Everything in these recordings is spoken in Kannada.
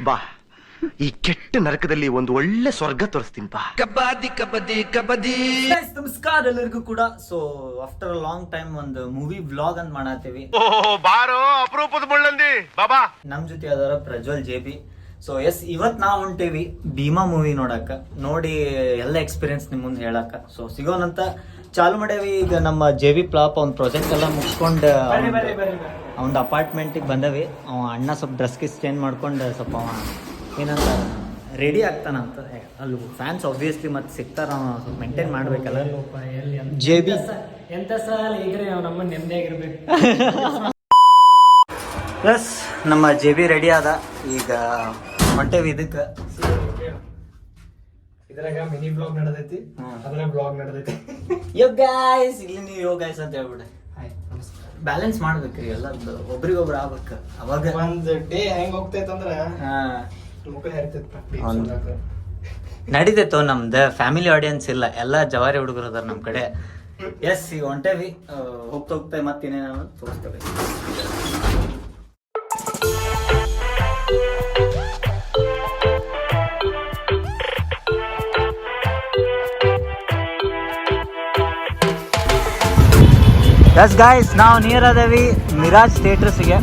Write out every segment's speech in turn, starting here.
ಬಾ, ಈ ಕೆಟ್ಟ ನರಕದಲ್ಲಿ ಒಂದು ಒಳ್ಳೆ ಸ್ವರ್ಗ ತೋರಿಸ್ತೀನಿ ಬಾ. ಕಬಡ್ಡಿ ಕಬಡ್ಡಿ ಕಬಡ್ಡಿ. ನಮಸ್ಕಾರ ಎಲ್ಲರಿಗೂ ಕೂಡ. So after a long time ಒಂದು ಮೂವಿ ವ್ಲಾಗ್ ಅಂತ ಮಾಡತ್ತೀವಿ. ಬಾರೋ ಅಪರೂಪದ ಮುಳ್ಳಂದಿ ಬಾಬಾ. ನಮ್ ಜೊತೆ ಅದರ ಪ್ರಜ್ವಲ್ JB. ಸೊ ಎಸ್, ಇವತ್ ನಾವ್ ಹೊಂಟೇವಿ ಭೀಮಾ ಮೂವಿ ನೋಡಕ್ಕ. ನೋಡಿ ಎಲ್ಲ ಎಕ್ಸ್ಪೀರಿಯನ್ಸ್ ನಿಮ್ ಮುಂದೆ ಹೇಳಕ್ಕ. ಸೊ ಸಿಗೋನಂತ ಚಾಲು ಮಾಡೇವಿ. ಈಗ ನಮ್ಮ JB ಪ್ಲಾಪ್ ಅವ್ನ ಪ್ರಾಜೆಕ್ಟ್ ಎಲ್ಲ ಮುಗಿಸ್ಕೊಂಡು ಅವ್ನ ಅಪಾರ್ಟ್ಮೆಂಟಿಗೆ ಬಂದವಿ. ಅವ ಅಣ್ಣ ಸ್ವಲ್ಪ ಡ್ರೆಸ್ ಗಿಸ್ ಚೇಂಜ್ ಮಾಡ್ಕೊಂಡು ಸ್ವಲ್ಪ ಅವ ಏನಂತ ರೆಡಿ ಆಗ್ತಾನಂತ. ಅಲ್ಲಿ ಫ್ಯಾನ್ಸ್ ಆಬ್ವಿಯಸ್ಲಿ ಮತ್ತೆ ಸಿಗ್ತಾರ, ಸ್ವಲ್ಪ ಮೇಂಟೈನ್ ಮಾಡ್ಬೇಕಲ್ಲ. JB ಎಂತ ಸಾಲ ಈಗ್ರೆ ನಾವು ನಮ್ಮ ನೆಮ್ಮದಿ ಆಗಿರ್ಬೇಕು. ಪ್ಲಸ್ ನಮ್ಮ JB ರೆಡಿ ಆದ. ಈಗ ಹೊಂಟೇವಿ ಇದಕ್ಕೆ. ಇದ್ರಾಗ ಮಿನಿ ಬ್ಲಾಗ್ ನಡೆದೈತಿ, ಅದ್ರಾಗ ಬ್ಲಾಗ್ ನಡೆದೈತಿ. ಯೋ ಗೈಸ್, ಇಲ್ಲಿ ನೀವು ಯೋ ಗೈಸ್ ಅಂತ ಹೇಳ್ಬಿಡ. ಬ್ಯಾಲೆನ್ಸ್ ಮಾಡ್ಬೇಕ್ರಿ ಎಲ್ಲ, ಒಬ್ರಿಗೊಬ್ರು ಆಗ್ಬೇಕು. ಅವಾಗ ಒಂದ್ ಡೇ ಹೆಂಗ್ ಹೋಗ್ತೈತಂದ್ರ ಮುಖ ಹರಿತೈತಿ. ನಡೀತೈತೋ. ನಮ್ದು ಫ್ಯಾಮಿಲಿ ಆಡಿಯನ್ಸ್ ಇಲ್ಲ, ಎಲ್ಲ ಜವಾರಿ ಹುಡುಗರು ಅದಾರ ನಮ್ ಕಡೆ. ಎಸ್, ಈಗ ಹೊಂಟೇವಿ. ಹೋಗ್ತಾ ಮತ್ತೇನೇನ ತೋರಿಸ್ತೇವೆ. ಎಸ್ ಗಾಯ್ಸ್, ನಾವು ನಿಯರ್ ಅದೇವಿ ಮಿರಾಜ್ ಥಿಯೇಟರ್ಸ್ಗೆ.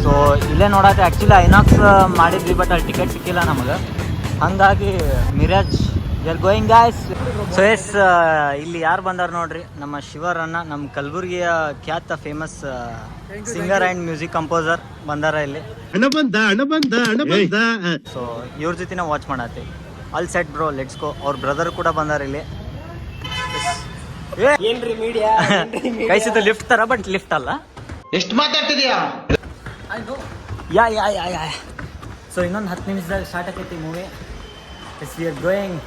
ಸೊ ಇಲ್ಲೇ ನೋಡತ್ತೆ. ಆ್ಯಕ್ಚುಲಿ ಐನಾಕ್ಸ್ ಮಾಡಿದ್ವಿ, ಬಟ್ ಅಲ್ಲಿ ಟಿಕೆಟ್ ಸಿಕ್ಕಿಲ್ಲ ನಮಗೆ. ಹಾಗಾಗಿ Miraj are going guys. So yes, ಇಲ್ಲಿ ಯಾರು ಬಂದಾರ ನೋಡ್ರಿ, ನಮ್ಮ ಶಿವರನ್ನ, ನಮ್ಮ ಕಲಬುರ್ಗಿಯ ಖ್ಯಾತ famous singer and music composer ಬಂದಾರ ಇಲ್ಲಿ. ಸೊ ಇವ್ರ ಜೊತೆ ನಾವು ವಾಚ್ ಮಾಡತ್ತೆ. All set bro, let's go. ಅವ್ರ ಬ್ರದರ್ ಕೂಡ ಬಂದಾರ ಇಲ್ಲಿ. ಏನ್ರಿ ಮೀಡಿಯಾ ಕೈಸಿದ್ದು ಲಿಫ್ಟ್ ತರ, ಬಟ್ ಲಿಫ್ಟ್ ಅಲ್ಲ. ಎಷ್ಟು ಮಾತಾಡ್ತಿದ್ಯಾ? ಯಾ. ಸೊ ಇನ್ನೊಂದು 10 ನಿಮಿಷದಾಗ ಸ್ಟಾರ್ಟ್ ಆಕೈತಿ movie. Yes, we are going.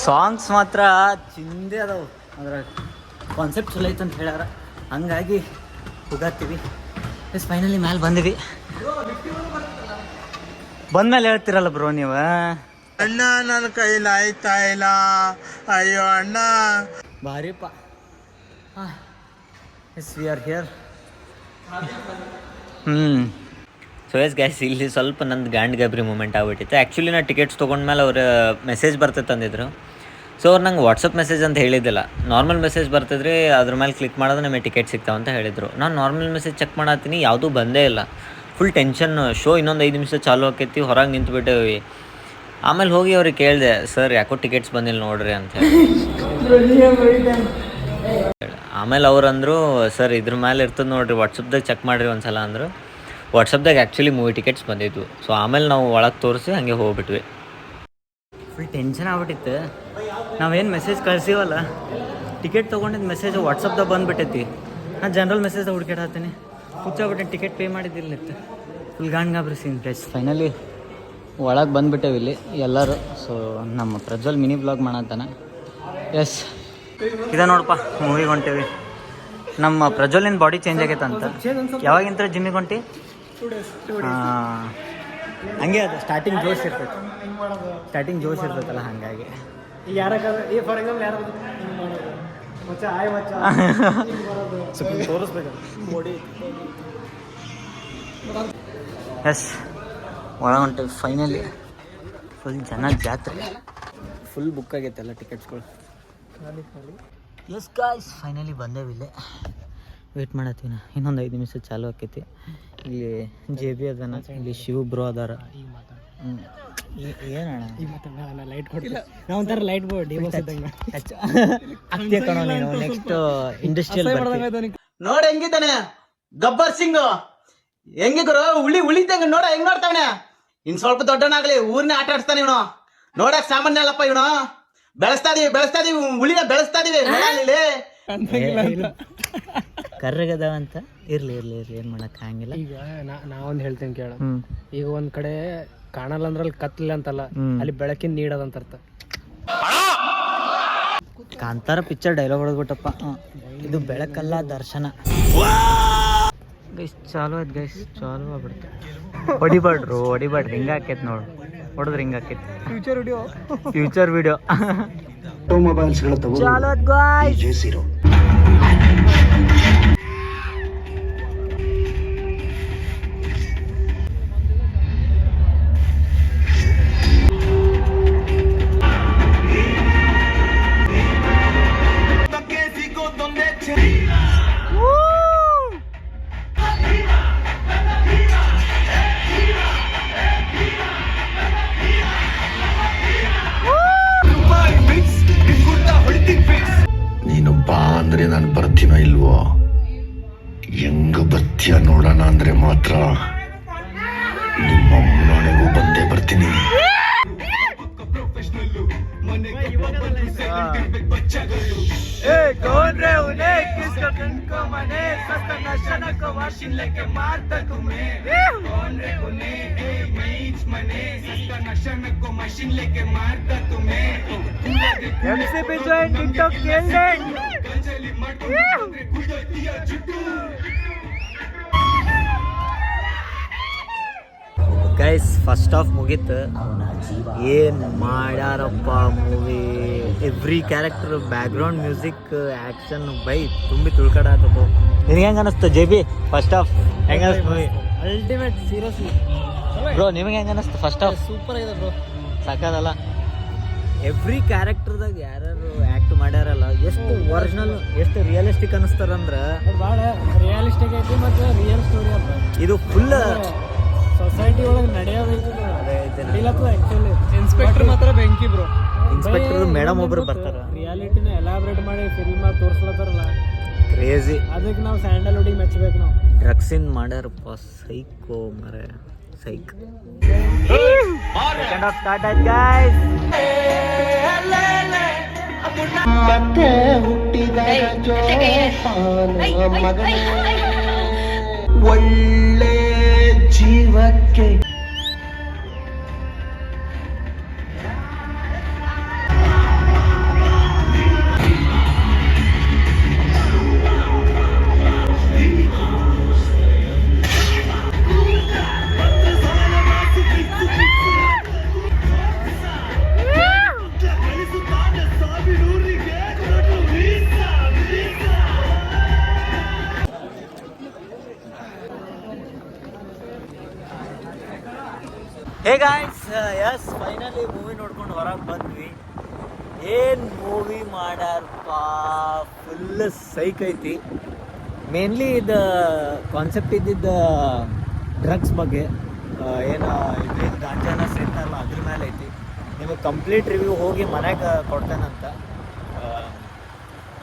Songs ಮಾತ್ರ ಚಿಂದೆ ಅದಾವು. ಅದ್ರ ಕಾನ್ಸೆಪ್ಟ್ ಚಲೋ ಐತೆ ಅಂತ ಹೇಳ್ಯಾರ, ಹಂಗಾಗಿ ಹೋಗತ್ತೀವಿ. ಎಸ್, ಫೈನಲಿ ಮ್ಯಾಲೆ ಬಂದಿವಿ. ಬಂದ್ಮೇಲೆ ಹೇಳ್ತಿರಲ್ಲ ಬ್ರೋ ನೀವು. ಅಣ್ಣ, ನನ್ನ ಕೈಲಿ ಆಯ್ತಾ ಇಲ್ಲ, ಅಯ್ಯೋ ಅಣ್ಣ. ಭಾರಿಪ್ಪ. Yes, we are here. So yes guys, ಇಲ್ಲಿ ಸ್ವಲ್ಪ ನಂದು ಗಾಂಡ್ ಗಬ್ರಿ ಮೂಮೆಂಟ್ ಆಗ್ಬಿಟ್ಟಿತ್ತು. ಆ್ಯಕ್ಚುಲಿ ನಾನು ಟಿಕೆಟ್ಸ್ ತೊಗೊಂಡ್ಮೇಲೆ ಅವ್ರು ಮೆಸೇಜ್ ಬರ್ತೈತೆ ಅಂದಿದ್ರು. ಸೊ ಅವ್ರು ನಂಗೆ ವಾಟ್ಸಪ್ ಮೆಸೇಜ್ ಅಂತ ಹೇಳಿದ್ದಿಲ್ಲ, ನಾರ್ಮಲ್ ಮೆಸೇಜ್ ಬರ್ತಿದ್ರಿ, ಅದ್ರ ಮೇಲೆ ಕ್ಲಿಕ್ ಮಾಡಿದ್ರೆ ನಮಗೆ ಟಿಕೆಟ್ ಸಿಗ್ತಾವೆ ಅಂತ ಹೇಳಿದರು. ನಾನು ನಾರ್ಮಲ್ ಮೆಸೇಜ್ ಚೆಕ್ ಮಾಡತ್ತೀನಿ, ಯಾವುದೂ ಬಂದೇ ಇಲ್ಲ. Full tension. ಶೋ ಇನ್ನೊಂದು 5 ನಿಮಿಷ ಚಾಲು ಆಕೈತಿ, ಹೊರಗೆ ನಿಂತುಬಿಟ್ಟೇವಿ. ಆಮೇಲೆ ಹೋಗಿ ಅವ್ರಿಗೆ ಕೇಳಿದೆ, ಸರ್ ಯಾಕೋ ಟಿಕೆಟ್ಸ್ ಬಂದಿಲ್ಲ ನೋಡ್ರಿ ಅಂತ ಹೇಳಿ. ಆಮೇಲೆ ಅವ್ರು ಅಂದರು, ಸರ್ ಇದ್ರ ಮೇಲೆ ಇರ್ತದೆ ನೋಡ್ರಿ, ವಾಟ್ಸಪ್ದಾಗ ಚೆಕ್ ಮಾಡಿರಿ ಒಂದ್ಸಲ ಅಂದರು. ವಾಟ್ಸಪ್ದಾಗ ಆ್ಯಕ್ಚುಲಿ ಮೂವಿ ಟಿಕೆಟ್ಸ್ ಬಂದಿದ್ವು. ಸೊ ಆಮೇಲೆ ನಾವು ಒಳಗೆ ತೋರಿಸಿ ಹಾಗೆ ಹೋಗ್ಬಿಟ್ವಿ. ಫುಲ್ ಟೆನ್ಷನ್ ಆಗ್ಬಿಟ್ಟಿತ್ತು. ನಾವೇನು ಮೆಸೇಜ್ ಕಳಿಸಿವಲ್ಲ, ಟಿಕೆಟ್ ತೊಗೊಂಡಿದ್ದು ಮೆಸೇಜ್ ವಾಟ್ಸಪ್ದಾಗ ಬಂದುಬಿಟ್ಟೈತಿ. ನಾನು ಜನರಲ್ ಮೆಸೇಜ್ದಾಗ ಹುಡುಕಾಡ್ತೀನಿ, ಹುಚ್ಚಾಗ್ಬಿಟ್ಟೆ. ಟಿಕೆಟ್ ಪೇ ಮಾಡಿದ್ದಿರ್ಲಿತ್ತು. ಫುಲ್ ಗಾಬ್ರಿ ಸೀನ್ ಗೈಸ್. ಫೈನಲಿ ಒಳಗೆ ಬಂದುಬಿಟ್ಟೇವಿ ಇಲ್ಲಿ ಎಲ್ಲರೂ. ಸೊ ನಮ್ಮ ಪ್ರಜ್ವಲ್ ಮಿನಿ ಬ್ಲಾಗ್ ಮಾಡತ್ತಾನ. ಎಸ್, ಇದೆ ನೋಡಪ್ಪ, ಮೂವಿಗೆ ಹೊಂಟೇವಿ. ನಮ್ಮ ಪ್ರಜ್ವಲಿನ ಬಾಡಿ ಚೇಂಜ್ ಆಗೈತಂತ. ಯಾವಾಗಿಂತ ಜಿಮ್ಮಿಗೆ ಹೊಂಟಿ? ಹಂಗೆ ಅದು ಸ್ಟಾರ್ಟಿಂಗ್ ಜೋಶ್ ಇರ್ತೈತಲ್ಲ, ಹಾಗಾಗಿ. ತೋರಿಸ್ಬೇಕು. ಎಸ್, ಒಳ ಹೊಂಟೇವಿ ಫೈನಲಿ. ಫುಲ್ ಜನ ಜಾತ್ರೆ, ಫುಲ್ ಬುಕ್ ಆಗೈತೆ ಎಲ್ಲ ಟಿಕೆಟ್ಸ್ಗಳು. ಎಸ್ ಗಾಯ್ಸ್, ಫೈನಲಿ ಬಂದೇವಿ ಇಲ್ಲೇ. ವೇಟ್ ಮಾಡತ್ತೀವಿ ನಾ. ಇನ್ನೊಂದು 5 ನಿಮಿಷ ಚಾಲು ಆಕೈತಿ. ಇಲ್ಲಿ JB ಅದಾನ, ಇಲ್ಲಿ ಶಿವ ಬ್ರೋ ಅದಾರ. ಏನಣ್ಣ ಲೈಟ್ ಕೊಡ್ತೀವಿ ನಾವು, ಒಂಥರ ಲೈಟ್ ಬೋರ್ಡ್ ಅಷ್ಟೇ ಕಣೋ ನೀನು. ನೆಕ್ಸ್ಟ್ ಇಂಡಸ್ಟ್ರಿಯಲ್ ನೋಡ ಹೆಂಗಿದ್ದಾನೆ ಗಬ್ಬರ್ ಸಿಂಗ್, ಹೆಂಗಿದ್ರು ಉಳಿದಂಗ ನೋಡ, ಹೆಂಗ್ ನೋಡ್ತಾವನೆ. ಇನ್ ಸ್ವಲ್ಪ ದೊಡ್ಡನಾಗ್ಲಿ ಊರ್ನೇ ಆಟ ಆಡ್ಸ್ತಾನೆ ಇವನು. ನೋಡಕ್ ಸಾಮಾನ್ಯ ಅಲ್ಲಪ್ಪ ಇವನು. ಬೆಳೆಸ್ತಾ ಇದೀವಿ ಉಳಿನ ಬೆಳೆಸ್ತಾ ಇದೀವಿ. ಕರ್ರಗದವಂತ ಇರ್ಲಿ ಏನ್ ಮಾಡಕ್ ಹಂಗಿಲ್ಲ. ಈಗ ನಾವೊಂದ್ ಹೇಳ್ತೇನೆ ಕೇಳ. ಈಗ ಒಂದ್ ಕಡೆ ಕಾಣಲ್ಲ ಅಂದ್ರಲ್ಲಿ ಕತ್ಲಿಲ್ಲ ಅಂತಲ್ಲ, ಅಲ್ಲಿ ಬೆಳಕಿನ ನೀಡೋದಂತ ಅರ್ಥ. ಕಾಂತಾರ ಪಿಕ್ಚರ್ ಡೈಲಾಗ್ ಹೊಡೆದ್ಬಿಟ್ಟಪ್ಪ. ಇದು ಬೆಳಕಲ್ಲ ದರ್ಶನ. ಗೈಸ್ ಚಾಲು ಆಯ್ತು ಗೈಸ್, ಚಾಲು ಆಗ್ಬಿಡ್ತು. ಹೊಡಿಬಾಡ್ರು ಹಿಂಗ ಆಕೈತಿ ನೋಡು, ಹೊಡೆದ್ರೆ ಹಿಂಗ ಆಕೈತಿ. ಫ್ಯೂಚರ್ ವಿಡಿಯೋ ಚಾಲು ಆಯ್ತು ಗಾಯ್ಸ್. ಬಾ ಅಂದ್ರೆ ನಾನು ಬರ್ತೀನೋ ಇಲ್ವೋ? ಹೆಂಗ ಬರ್ತೀಯ ನೋಡೋಣ ಅಂದ್ರೆ ಮಾತ್ರ ನಿಮ್ಮ ಮನೆಗೂ ಬಂದೇ ಬರ್ತೀನಿ. ಗೈಸ್ ಫಸ್ಟ್ ಆಫ್ ಮುಗೀತು. ಏನು ಮಾಡ್ಯಾರಪ್ಪ movie. Every character, background music, action ಬೈ ತುಂಬಿ ತುಳ್ಕಡಾತತ್ತು. ನಿನಗೆ ಹೆಂಗೆ ಅನ್ನಿಸ್ತು ಜೆ ಬಿ ಫಸ್ಟ್ ಆಫ್? ಹೆಂಗೆ ಅನ್ನಿಸ್ತು ಮೂವಿ? ಅಲ್ಟಿಮೇಟ್, ಸೀರಿಯಸ್ಲಿ ಬ್ರೋ ನಿಮಗೆ ಹೆಂಗೆ ಅನ್ನಿಸ್ತು ಫಸ್ಟ್ ಆಫ್? ಸೂಪರ್ ಆಗಿದೆ ಬ್ರೋ, ಸಾಕಾದಲ್ಲ. ಎವ್ರಿ ಕ್ಯಾರೆಕ್ಟರ್ದಾಗ ಯಾರ್ಯಾರು ಆ್ಯಕ್ಟ್ ಮಾಡ್ಯಾರಲ್ಲ ಎಷ್ಟು ಒರಿಜಿನಲ್, ಎಷ್ಟು ರಿಯಲಿಸ್ಟಿಕ್ ಅನ್ನಿಸ್ತಾರಂದ್ರೆ ಭಾಳ ರಿಯಾಲಿಸ್ಟಿಕ್ ಐತಿ ಮತ್ತು ರಿಯಲ್ ಸ್ಟೋರಿ ಅಪ್ಪ. ಇದು ಫುಲ್ ಸೊಸೈಟಿ ಒಳಗೆ ನಡೆಯೋದೈತಿ ಆ್ಯಕ್ಚುಲಿ. ಇನ್ಸ್ಪೆಕ್ಟರ್ ಮಾತ್ರ ಬೆಂಕಿ ಬ್ರೋ. ಇನ್ಸ್ಪೆಕ್ಟರ್ ಮೇಡಮ್ ಒಬ್ರು ಬರ್ತಾರ, ರಿಯಾಲಿಟಿನ ಎಲಾಬ್ರೇಟ್ ಮಾಡಿ ಫಿಲ್ಮ್ ಸೋರ್ಸ್ಲತ್ತಾರಲ್ಲ, ಕ್ರೇಜಿ. ಅದಕ್ಕೆ ನಾವು ಸ್ಯಾಂಡಲ್ವುಡ್ಡಿಗೆ ಮೆಚ್ಚಬೇಕು. ನಾವು ಡ್ರಗ್ಸಿನ್ ಮಾಡ್ಯಾರಪ್ಪ, ಸೈಕೋ ಮರೆ, ಸೈಕ್. ಸೆಕೆಂಡ್ ಆಫ್ ಸ್ಟಾರ್ಟ್ ಆಯ್ತು ಗಾಯ್ಸ್. ಮತ್ತೆ ಹುಟ್ಟಿದ ಮಗನೇ ಒಳ್ಳೆ ಜೀವಕ್ಕೆ hey guys, yes finally movie ನೋಡ್ಕೊಂಡು ಹೊರಗೆ ಬಂದ್ವಿ. ಏನು ಮೂವಿ ಮಾಡ್ಯಾರಪ್ಪ, ಫುಲ್ ಸೈಕ್ ಐತಿ. ಮೇನ್ಲಿ ಇದು ಕಾನ್ಸೆಪ್ಟ್ ಇದ್ದಿದ್ದ ಡ್ರಗ್ಸ್ ಬಗ್ಗೆ, ಏನು ಇದೇನು ಗಾಂಜಾ ಎಲ್ಲ ಸೇರ್ತಾರಲ್ಲ ಅದ್ರ ಮೇಲೆ ಐತಿ. ನಿಮಗೆ ಕಂಪ್ಲೀಟ್ ರಿವ್ಯೂ ಹೋಗಿ ಮನೆಗೆ ಕೊಡ್ತೇನಂತ.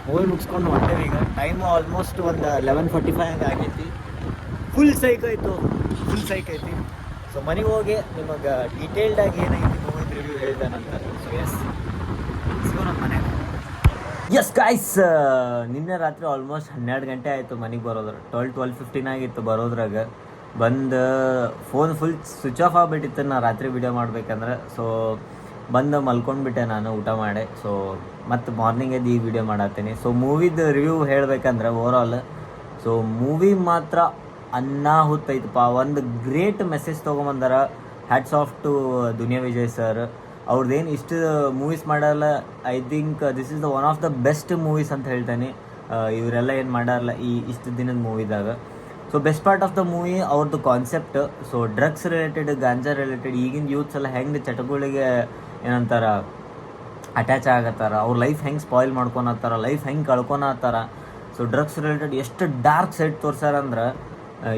ಮೂವಿ ಮುಗಿಸ್ಕೊಂಡು ಹೊಂಟೇವಿ ಈಗ. ಟೈಮು ಆಲ್ಮೋಸ್ಟ್ ಒಂದು 11:45 ಹಂಗೆ ಆಗೈತಿ. ಫುಲ್ ಸೈಕ್ ಆಯಿತು, ಫುಲ್ ಸೈಕ್ ಐತಿ. ಸೊ ಮನೆಗೆ ಹೋಗಿ ನಿಮಗೆ ಡೀಟೇಲ್ಡಾಗಿ ಏನೈತಿ ಮೂವಿ ರಿವ್ಯೂ ಹೇಳ್ತಾನಂತ. ಸೊ ಎಸ್ ನಮ್ಮ ಮನೆಗೆ. ಎಸ್ ಗಾಯ್ಸ್, ನಿನ್ನೆ ರಾತ್ರಿ ಆಲ್ಮೋಸ್ಟ್ 12 ಗಂಟೆ ಆಯಿತು ಮನೆಗೆ ಬರೋದ್ರ. 12:15 ಆಗಿತ್ತು ಬರೋದ್ರಾಗ. ಬಂದು ಫೋನ್ ಫುಲ್ ಸ್ವಿಚ್ ಆಫ್ ಆಗಿಬಿಟ್ಟಿತ್ತು ನಾ ರಾತ್ರಿ ವಿಡಿಯೋ ಮಾಡ್ಬೇಕಂದ್ರೆ. ಸೊ ಬಂದು ಮಲ್ಕೊಂಡ್ಬಿಟ್ಟೆ ನಾನು ಊಟ ಮಾಡಿ. ಸೊ ಮತ್ತು ಮಾರ್ನಿಂಗ್ ಎದ್ದು ಈ ವಿಡಿಯೋ ಮಾಡತ್ತೀನಿ. ಸೊ ಮೂವಿದು ರಿವ್ಯೂ ಹೇಳಬೇಕಂದ್ರೆ ಓವರಾಲ್, ಸೊ ಮೂವಿ ಮಾತ್ರ ಅನ್ನಾಹುತ ಐತಪ್ಪ. ಒಂದು ಗ್ರೇಟ್ ಮೆಸೇಜ್ ತೊಗೊಂಬಂದಾರ. Hats off to Duniya Vijay sir. ಅವ್ರದ್ದೇನು ಇಷ್ಟು ಮೂವೀಸ್ ಮಾಡಲ್ಲ, I think this is the one of the best movies ಅಂತ ಹೇಳ್ತೇನೆ. ಇವರೆಲ್ಲ ಏನು ಮಾಡಾರಲ್ಲ ಈ ಇಷ್ಟು ದಿನದ ಮೂವಿದಾಗ. So best part of the movie ಅವ್ರದ್ದು concept. So drugs related, ganja related, ಈಗಿನ ಯೂತ್ಸ್ ಎಲ್ಲ ಹೆಂಗೆ ಚಟಗಳಿಗೆ ಏನಂತಾರ ಅಟ್ಯಾಚ್ ಆಗತ್ತಾರ, ಅವ್ರ ಲೈಫ್ ಹೆಂಗೆ ಸ್ಪಾಯ್ಲ್ ಮಾಡ್ಕೊಳತ್ತಾರ, ಲೈಫ್ ಹೆಂಗೆ ಕಳ್ಕೊಳತ್ತಾರ. ಸೊ ಡ್ರಗ್ಸ್ ರಿಲೇಟೆಡ್ ಎಷ್ಟು ಡಾರ್ಕ್ ಸೈಡ್ ತೋರ್ಸಾರಂದ್ರೆ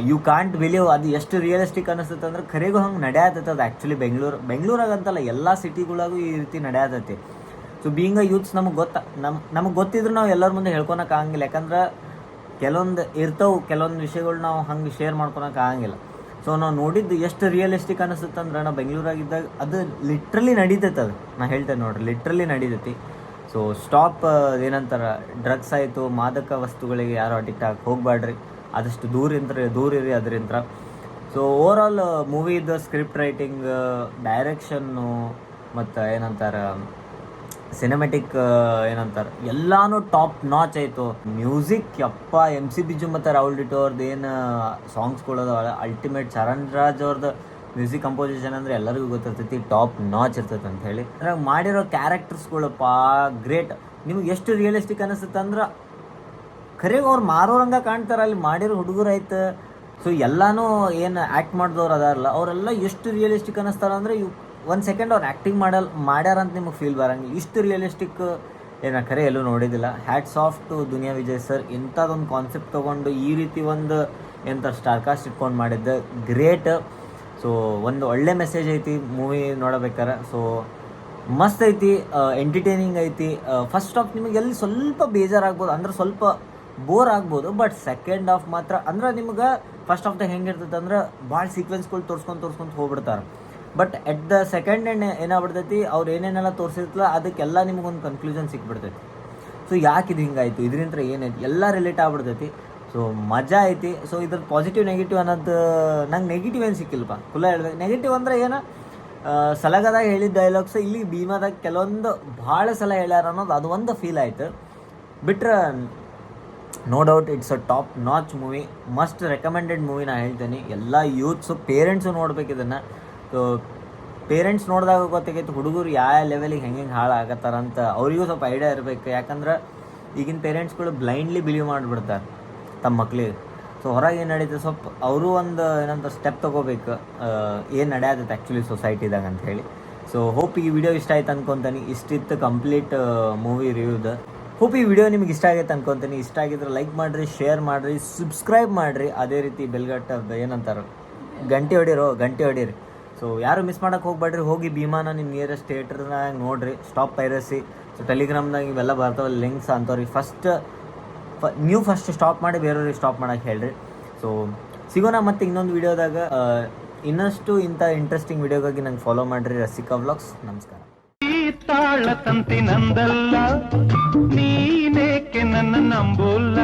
ಯು ಕಾಂಟ್ ಬಿಲೀವ್. ಅದು ಎಷ್ಟು ರಿಯಲಿಸ್ಟಿಕ್ ಅನಿಸ್ತೈತೆ ಅಂದ್ರೆ ಖರೆಗೂ ಹಂಗೆ ನಡೆಯತೈತೆ. ಅದು ಆ್ಯಕ್ಚುಲಿ ಬೆಂಗಳೂರಾಗಂತಲ್ಲ ಎಲ್ಲ ಸಿಟಿಗಳಾಗೂ ಈ ರೀತಿ ನಡೆಯತೈತಿ. ಸೊ ಬೀಂಗ್ ಯೂತ್ಸ್ ನಮಗೆ ಗೊತ್ತಿದ್ರು ನಾವು ಎಲ್ಲರ ಮುಂದೆ ಹೇಳ್ಕೊಳಕ್ಕೆ ಆಗಂಗಿಲ್ಲ. ಯಾಕಂದ್ರೆ ಕೆಲವೊಂದು ಇರ್ತವೆ, ಕೆಲವೊಂದು ವಿಷಯಗಳು ನಾವು ಹಂಗೆ ಶೇರ್ ಮಾಡ್ಕೊಳಕ್ಕೆ ಆಗಂಗಿಲ್ಲ. ಸೊ ನಾವು ನೋಡಿದ್ದು ಎಷ್ಟು ರಿಯಲಿಸ್ಟಿಕ್ ಅನಿಸುತ್ತೆ ಅಂದ್ರೆ, ನಾವು ಬೆಂಗಳೂರಾಗಿದ್ದಾಗ ಅದು ಲಿಟ್ರಲಿ ನಡೀತೈತೆ. ಅದು ನಾ ಹೇಳ್ತೇನೆ ನೋಡ್ರಿ, ಲಿಟ್ರಲಿ ನಡೀತೈತಿ. ಸೊ ಸ್ಟಾಪ್, ಏನಂತಾರೆ ಡ್ರಗ್ಸ್ ಆಯಿತು, ಮಾದಕ ವಸ್ತುಗಳಿಗೆ ಯಾರು ಅಡಿಕ್ಟ್ ಆಗಿ ಹೋಗಬೇಡ್ರಿ, ಆದಷ್ಟು ದೂರ ಇರಿ ಅದರಿಂದ. ಸೊ ಓವರಾಲ್ ಮೂವಿದು ಸ್ಕ್ರಿಪ್ಟ್ ರೈಟಿಂಗ್, ಡೈರೆಕ್ಷನ್ನು ಮತ್ತು ಏನಂತಾರೆ ಸಿನಿಮೆಟಿಕ್ ಏನಂತಾರೆ ಎಲ್ಲಾನು ಟಾಪ್ ನಾಚ್ ಆಯಿತು. ಮ್ಯೂಸಿಕ್ ಯಪ್ಪ, MC ಬಿಜು ಮತ್ತು ರಾಹುಲ್ ಡಿಟೋ ಅವ್ರದ್ದು ಏನು ಸಾಂಗ್ಸ್ಗಳದಾವಲ್ಲ ಅಲ್ಟಿಮೇಟ್. ಚರಣ್ ರಾಜ್ ಅವ್ರದ್ದು ಮ್ಯೂಸಿಕ್ ಕಂಪೋಸಿಷನ್ ಅಂದರೆ ಎಲ್ಲರಿಗೂ ಗೊತ್ತಿರ್ತೈತಿ, ಟಾಪ್ ನಾಚ್ ಇರ್ತೈತೆ ಅಂತ ಹೇಳಿ. ಅದ್ರಾಗ ಮಾಡಿರೋ ಕ್ಯಾರೆಕ್ಟರ್ಸ್ಗಳಪ್ಪ ಗ್ರೇಟ್. ನಿಮ್ಗೆ ಎಷ್ಟು ರಿಯಲಿಸ್ಟಿಕ್ ಅನಿಸುತ್ತೆ ಅಂದ್ರೆ ಖರೆಗೆ ಅವ್ರು ಮಾರೋರಂಗೆ ಕಾಣ್ತಾರೆ ಅಲ್ಲಿ ಮಾಡಿರೋ ಹುಡುಗರು ಆಯ್ತು. ಸೊ ಎಲ್ಲನೂ ಏನು ಆ್ಯಕ್ಟ್ ಮಾಡಿದವ್ರು ಅದಾರಲ್ಲ ಅವರೆಲ್ಲ ಎಷ್ಟು ರಿಯಲಿಸ್ಟಿಕ್ ಅನ್ನಿಸ್ತಾರೆ ಅಂದರೆ ಒಂದು ಸೆಕೆಂಡ್ ಅವ್ರು ಆ್ಯಕ್ಟಿಂಗ್ ಮಾಡ್ಯಾರ ಅಂತ ನಿಮಗೆ ಫೀಲ್ ಬರಂಗಿಲ್ಲ. ಇಷ್ಟು ರಿಯಲಿಸ್ಟಿಕ್ ಏನು ಖರೆ ಎಲ್ಲೂ ನೋಡಿದ್ದಿಲ್ಲ. Hats off to Duniya Vijay sir. ಇಂಥದ್ದೊಂದು ಕಾನ್ಸೆಪ್ಟ್ ತೊಗೊಂಡು ಈ ರೀತಿ ಒಂದು ಎಂಥ ಸ್ಟಾರ್ಕಾಸ್ಟ್ ಇಟ್ಕೊಂಡು ಮಾಡಿದ್ದೆ ಗ್ರೇಟ್. ಸೊ ಒಂದು ಒಳ್ಳೆ ಮೆಸೇಜ್ ಐತಿ ಮೂವಿ ನೋಡಬೇಕಾರೆ. ಸೊ ಮಸ್ತ್ ಐತಿ, ಎಂಟರ್ಟೈನಿಂಗ್ ಐತಿ. ಫಸ್ಟ್ ಹಾಫ್ ನಿಮಗೆ ಎಲ್ಲಿ ಸ್ವಲ್ಪ ಬೇಜಾರಾಗ್ಬೋದು, ಅಂದ್ರೆ ಸ್ವಲ್ಪ ಬೋರ್ ಆಗ್ಬೋದು. ಬಟ್ ಸೆಕೆಂಡ್ ಹಾಫ್ ಮಾತ್ರ ಅಂದ್ರೆ ನಿಮ್ಗೆ ಫಸ್ಟ್ ಹಾಫ್ದಾಗ ಹೆಂಗಿರ್ತೈತೆ ಅಂದ್ರೆ ಭಾಳ ಸೀಕ್ವೆನ್ಸ್ಗಳು ತೋರ್ಸ್ಕೊಂಡು ಹೋಗ್ಬಿಡ್ತಾರೆ. But at the second end ಏನಾಗ್ಬಿಡ್ತೈತಿ, ಅವ್ರು ಏನೇನೆಲ್ಲ ತೋರಿಸಿರ್ತಲ್ಲ ಅದಕ್ಕೆಲ್ಲ ನಿಮ್ಗೊಂದು ಕನ್ಕ್ಲೂಷನ್ ಸಿಕ್ಬಿಡ್ತೈತಿ. ಸೊ ಯಾಕೆ ಇದು ಹಿಂಗಾಯ್ತು, ಇದರಿಂದ ಏನೈತಿ ಎಲ್ಲ ರಿಲೇಟ್ ಆಗ್ಬಿಡ್ತೈತಿ. ಸೊ ಮಜಾ ಐತಿ. ಸೊ ಇದ್ರ ಪಾಸಿಟಿವ್ ನೆಗೆಟಿವ್ ಅನ್ನೋದು ನಂಗೆ ನೆಗೆಟಿವ್ ಏನು ಸಿಕ್ಕಿಲ್ಲಪ್ಪ. ಕುಲ್ಲ ಹೇಳ್ಬೇಕು, ನೆಗೆಟಿವ್ ಅಂದರೆ ಏನು, ಸಲಗದಾಗ ಹೇಳಿದ ಡೈಲಾಗ್ಸ್ ಇಲ್ಲಿ ಭೀಮಾದಾಗ ಕೆಲವೊಂದು ಭಾಳ ಸಲ ಹೇಳ್ಯಾರ ಅನ್ನೋದು ಅದು ಒಂದು ಫೀಲ್ ಆಯ್ತು. ಬಿಟ್ರೆ no doubt it's a top notch movie, must recommended movie ನಾ ಹೇಳ್ತೀನಿ. ಎಲ್ಲ ಯೂತ್ಸು ಪೇರೆಂಟ್ಸು ನೋಡ್ಬೇಕು ಇದನ್ನು. ಸೊ ಪೇರೆಂಟ್ಸ್ ನೋಡಿದಾಗ ಗೊತ್ತಾಗೈತೆ ಹುಡುಗರು ಯಾವ ಲೆವೆಲಿಗೆ ಹೆಂಗೆ ಹಾಳಾಗತ್ತಾರಂತ ಅವರಿಗೂ ಸ್ವಲ್ಪ ಐಡಿಯಾ ಇರಬೇಕು. ಯಾಕಂದ್ರೆ ಈಗಿನ ಪೇರೆಂಟ್ಸ್ಗಳು ಬ್ಲೈಂಡ್ಲಿ ಬಿಲೀವ್ ಮಾಡಿಬಿಡ್ತಾರೆ ತಮ್ಮ ಮಕ್ಳಿಗೆ. ಸೊ ಹೊರಗೆ ಏನು ನಡೀತದೆ ಸ್ವಲ್ಪ ಅವರು ಒಂದು ಏನಂತ ಸ್ಟೆಪ್ ತೊಗೋಬೇಕು, ಏನು ನಡೆಯತ್ತೆ ಆ್ಯಕ್ಚುಲಿ ಸೊಸೈಟಿದಾಗ ಅಂತ ಹೇಳಿ. ಸೊ ಹೋಪ್ ಈ ವಿಡಿಯೋ ಇಷ್ಟ ಆಯ್ತು ಅನ್ಕೊತೀನಿ. ಇಷ್ಟಿತ್ತು ಕಂಪ್ಲೀಟ್ ಮೂವಿ ರಿವ್ಯೂದ. ಹೋಪ್ ಈ ವಿಡಿಯೋ ನಿಮ್ಗೆ ಇಷ್ಟ ಆಗೈತೆ ಅನ್ಕೊತೀನಿ. ಇಷ್ಟ ಆಗಿದ್ರೆ ಲೈಕ್ ಮಾಡಿರಿ, ಶೇರ್ ಮಾಡಿರಿ, ಸಬ್ಸ್ಕ್ರೈಬ್ ಮಾಡಿರಿ. ಅದೇ ರೀತಿ ಬೆಲ್ಗಟ್ಟ ಏನಂತಾರೆ ಗಂಟೆ ಹೊಡೀರಿ. ಸೊ ಯಾರು ಮಿಸ್ ಮಾಡೋಕ್ಕೆ ಹೋಗ್ಬೇಡ್ರಿ. ಹೋಗಿ ಭೀಮಾನ ನಿಮ್ಮ ನಿಯರೆಸ್ಟ್ ಥಿಯೇಟರ್ನಾಗ ನೋಡಿರಿ. Stop piracy. ಸೊ ಟೆಲಿಗ್ರಾಮ್ದಾಗ ಇವೆಲ್ಲ ಬರ್ತಾವೆ ಲಿಂಕ್ಸ್ ಅಂಥವ್ರಿಗೆ ಫಸ್ಟ್ ಸ್ಟಾಪ್ ಮಾಡಿ ಬೇರೆಯವ್ರಿಗೆ ಸ್ಟಾಪ್ ಮಾಡೋಕ್ಕೆ ಹೇಳ್ರಿ. ಸೊ ಸಿಗೋಣ ಮತ್ತೆ ಇನ್ನೊಂದು ವಿಡಿಯೋದಾಗ. ಇನ್ನಷ್ಟು ಇಂಥ ಇಂಟ್ರೆಸ್ಟಿಂಗ್ ವಿಡಿಯೋಗಾಗಿ ನಂಗೆ ಫಾಲೋ ಮಾಡಿರಿ. ರಸಿಕಾ ವ್ಲಾಗ್ಸ್. ನಮಸ್ಕಾರ. ತಾಳ ತಂತಿ ನಂದಲ್ಲ, ನೀನೇಕೆ ನನ್ನ ನಂಬೋಲ್ಲ.